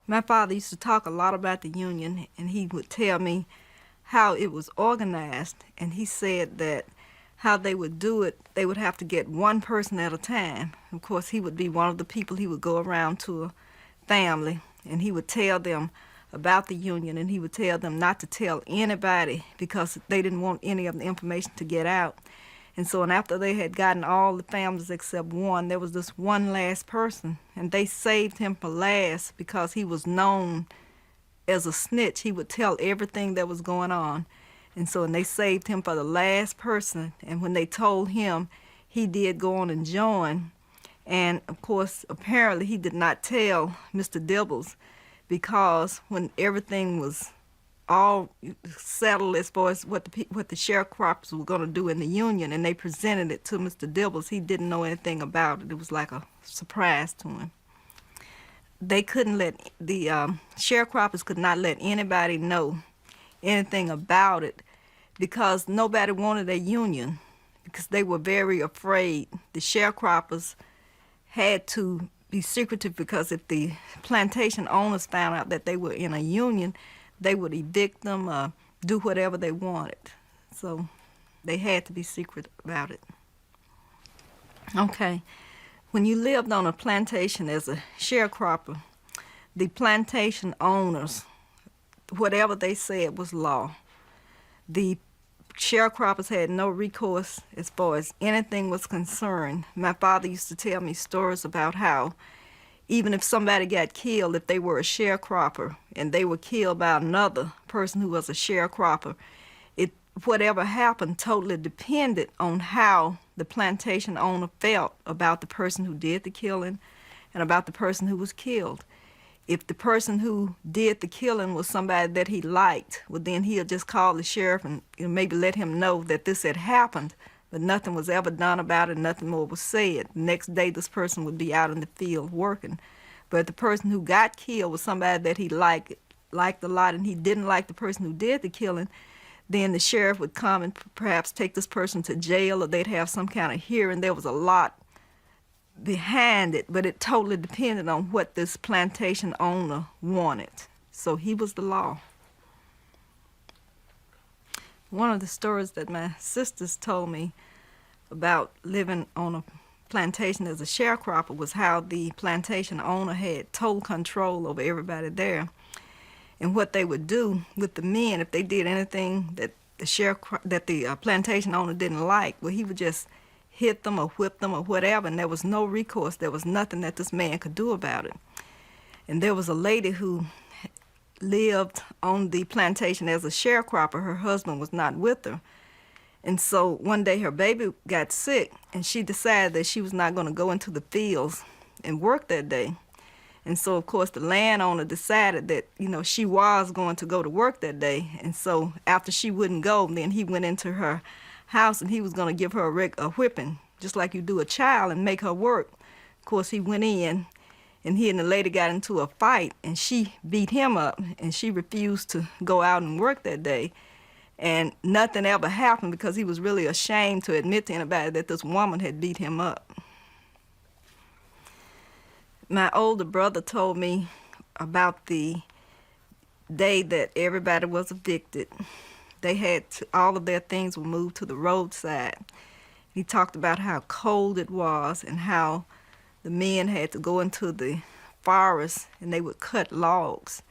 My father used to talk a lot about the Union, and he would tell me how it was organized, and he said that how they would do it, they would have to get one person at a time. Of course, he would be one of the people. He would go around to a family, and he would tell them about the Union, and he would tell them not to tell anybody because they didn't want any of the information to get out. And after they had gotten all the families except one, there was this one last person, and they saved him for last because he was known as a snitch. He would tell everything that was going on. And they saved him for the last person, and when they told him, he did go on and join. And of course, apparently he did not tell Mr. Dibbles because when everything was all settled as far as what the sharecroppers were going to do in the Union, and they presented it to Mr. Dibbles, he didn't know anything about it. It was like a surprise to him. They couldn't let the sharecroppers could not let anybody know anything about it because nobody wanted a union, because they were very afraid. The sharecroppers had to be secretive because if the plantation owners found out that they were in a union, they would evict them or do whatever they wanted. So they had to be secret about it. Okay, when you lived on a plantation as a sharecropper, the plantation owners, whatever they said was law. The sharecroppers had no recourse as far as anything was concerned. My father used to tell me stories about how even if somebody got killed, if they were a sharecropper and they were killed by another person who was a sharecropper, whatever happened totally depended on how the plantation owner felt about the person who did the killing and about the person who was killed. If the person who did the killing was somebody that he liked, well, then he'll just call the sheriff and maybe let him know that this had happened, but nothing was ever done about it, nothing more was said. The next day, this person would be out in the field working. But if the person who got killed was somebody that he liked a lot, and he didn't like the person who did the killing, then the sheriff would come and perhaps take this person to jail, or they'd have some kind of hearing. There was a lot behind it, but it totally depended on what this plantation owner wanted. So he was the law. One of the stories that my sisters told me about living on a plantation as a sharecropper was how the plantation owner had total control over everybody there. And what they would do with the men, if they did anything that the plantation owner didn't like, well, he would just hit them or whip them or whatever, and there was no recourse. There was nothing that this man could do about it. And there was a lady who lived on the plantation as a sharecropper. Her husband was not with her. And so one day her baby got sick, and she decided that she was not going to go into the fields and work that day. And so, of course, the landowner decided that, she was going to go to work that day. And so after she wouldn't go, then he went into her house and he was going to give her a whipping, just like you do a child, and make her work. Of course, he went in, and he and the lady got into a fight, and she beat him up, and she refused to go out and work that day. And nothing ever happened because he was really ashamed to admit to anybody that this woman had beat him up. My older brother told me about the day that everybody was evicted. All of their things were moved to the roadside. He talked about how cold it was and how the men had to go into the forest and they would cut logs.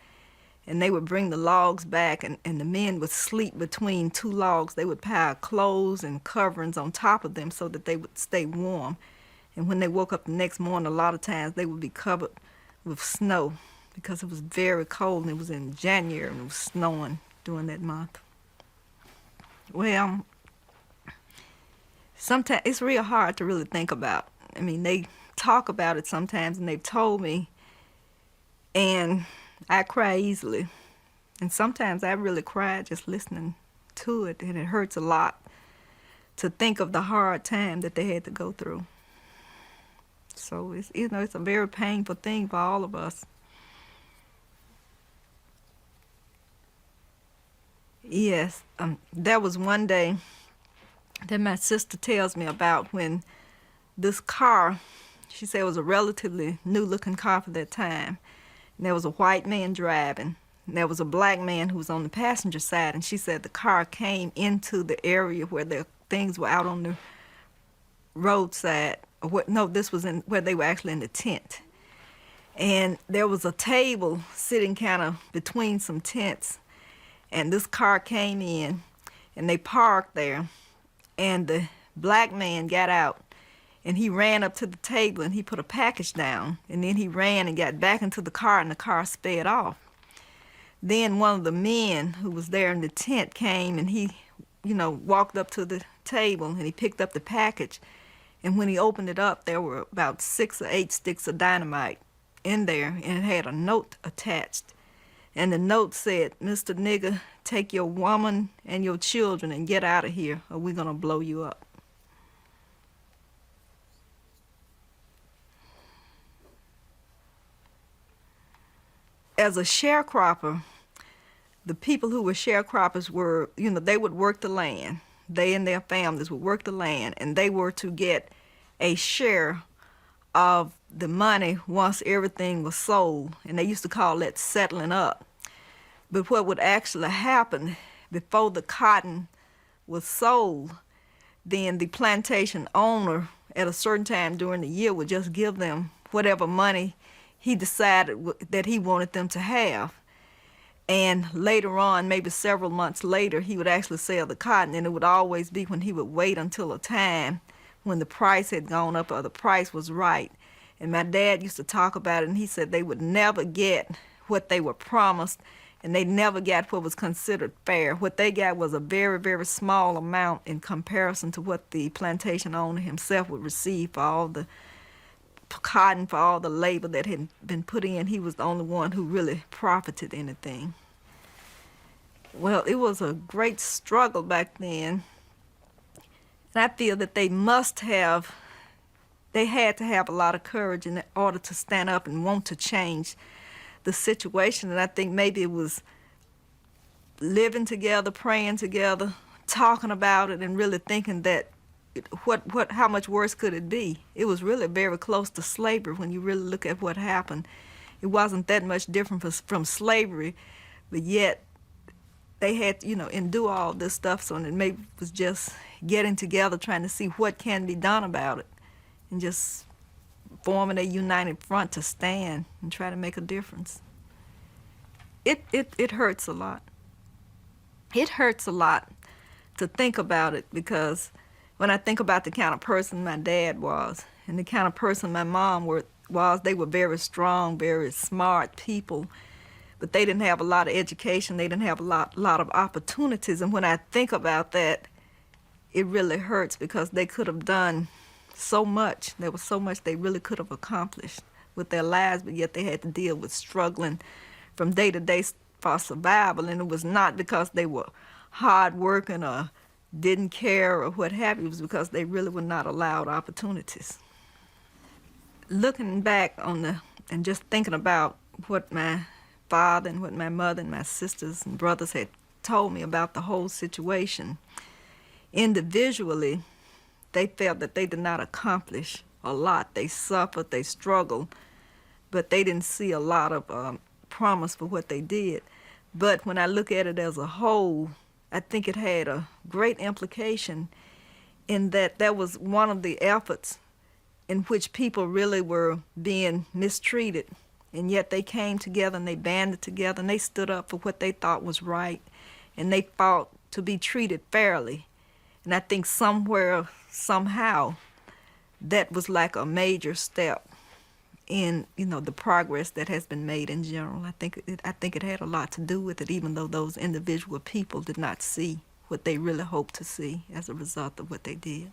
And they would bring the logs back, and the men would sleep between two logs. They would pile clothes and coverings on top of them so that they would stay warm. And when they woke up the next morning, a lot of times they would be covered with snow because it was very cold, and it was in January, and it was snowing during that month. Well, sometimes it's real hard to really think about. I mean, they talk about it sometimes, and they've told me, and I cry easily. And sometimes I really cry just listening to it, and it hurts a lot to think of the hard time that they had to go through. So it's a very painful thing for all of us. Yes, there was one day that my sister tells me about when this car, she said it was a relatively new-looking car for that time, and there was a white man driving, and there was a black man who was on the passenger side, and she said the car came into the area where the things were out on the roadside. Or what? No, this was in where they were actually in the tent. And there was a table sitting kind of between some tents, and this car came in, and they parked there, and the black man got out, and he ran up to the table, and he put a package down, and then he ran and got back into the car, and the car sped off. Then one of the men who was there in the tent came, and he, walked up to the table, and he picked up the package, and when he opened it up, there were about 6 or 8 sticks of dynamite in there, and it had a note attached. And the note said, "Mr. Nigger, take your woman and your children and get out of here, or we're going to blow you up." As a sharecropper, the people who were sharecroppers were, they would work the land. They and their families would work the land, and they were to get a share of the money once everything was sold, and they used to call that settling up. But what would actually happen before the cotton was sold, then the plantation owner at a certain time during the year would just give them whatever money he decided that he wanted them to have. And later on, maybe several months later, he would actually sell the cotton, and it would always be when he would wait until a time when the price had gone up or the price was right. And my dad used to talk about it, and he said they would never get what they were promised, and they never got what was considered fair. What they got was a very, very small amount in comparison to what the plantation owner himself would receive for all the cotton, for all the labor that had been put in. He was the only one who really profited anything. Well, it was a great struggle back then. And I feel that they had to have a lot of courage in order to stand up and want to change the situation. And I think maybe it was living together, praying together, talking about it, and really thinking that how much worse could it be? It was really very close to slavery when you really look at what happened. It wasn't that much different from slavery, but yet they had to, endure all this stuff. So it maybe was just getting together, trying to see what can be done about it, and just forming a united front to stand and try to make a difference. It hurts a lot. It hurts a lot to think about it, because when I think about the kind of person my dad was and the kind of person my mom was, they were very strong, very smart people, but they didn't have a lot of education. They didn't have a lot of opportunities. And when I think about that, it really hurts, because they could have done so much. There was so much they really could have accomplished with their lives, but yet they had to deal with struggling from day to day for survival. And it was not because they were hard working or didn't care or what have you. It was because they really were not allowed opportunities. Looking back and just thinking about what my father and what my mother and my sisters and brothers had told me about the whole situation, individually, they felt that they did not accomplish a lot. They suffered, they struggled, but they didn't see a lot of promise for what they did. But when I look at it as a whole, I think it had a great implication in that was one of the efforts in which people really were being mistreated, and yet they came together and they banded together and they stood up for what they thought was right, and they fought to be treated fairly. And I think somewhere, somehow, that was like a major step in the progress that has been made in general. I think it had a lot to do with it, even though those individual people did not see what they really hoped to see as a result of what they did.